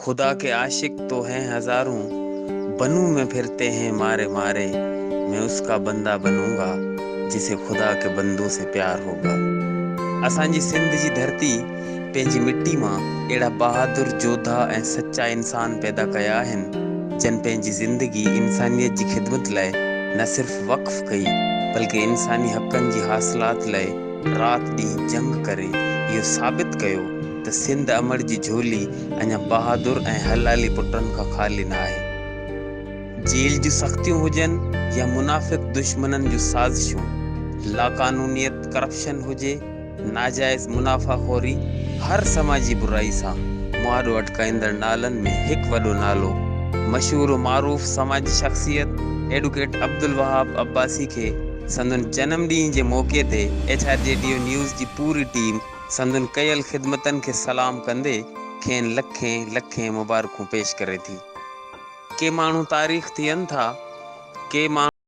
खुदा के आशिक तो हैं हजारों, बनूं में फिरते हैं मारे मारे। मैं उसका बंदा बनूंगा जिसे खुदा के बंदों से प्यार होगा। असांजी सिंध जी धरती पंहिंजी मिट्टी मां अहिड़ा बहादुर जोधा ऐं सच्चा इंसान पैदा कया आहिनि जन पंहिंजी ज़िंदगी इंसानियत जी ख़िदमत लाइ न सिर्फ़ वक़्फ़ कई बल्कि इंसानी हक़नि जी हासिलात लाइ रात ॾींहुं जंग करे इहो साबित कयो त सिंध अमर जी झोली अञा बहादुर ऐं हलाली पुटनि खां ख़ाली न आहे। जेल जूं सख़्तियूं हुजनि या मुनाफ़िक़ दुश्मननि जूं साज़िशूं, लाक़ानूनियत करप्शन हुजे, नाजाइज़ मुनाफ़ाख़ोरी, हर समाजी बुराई सां मुआरो अटकाईंदड़ नालनि में हिकु वॾो नालो, मशहूर मारूफ़ समाजी शख़्सियत एडवोकेट अब्दुल वहाब अब्बासी खे संदन जन्मॾींहं जे मौक़े ते HRJDO न्यूज़ जी पूरी टीम संदन कयल ख़िदमतनि खे सलाम कंदे खेनि लखें लखें मुबारकूं पेश करे थी। के माण्हू तारीख़ थियनि था, के माण्हू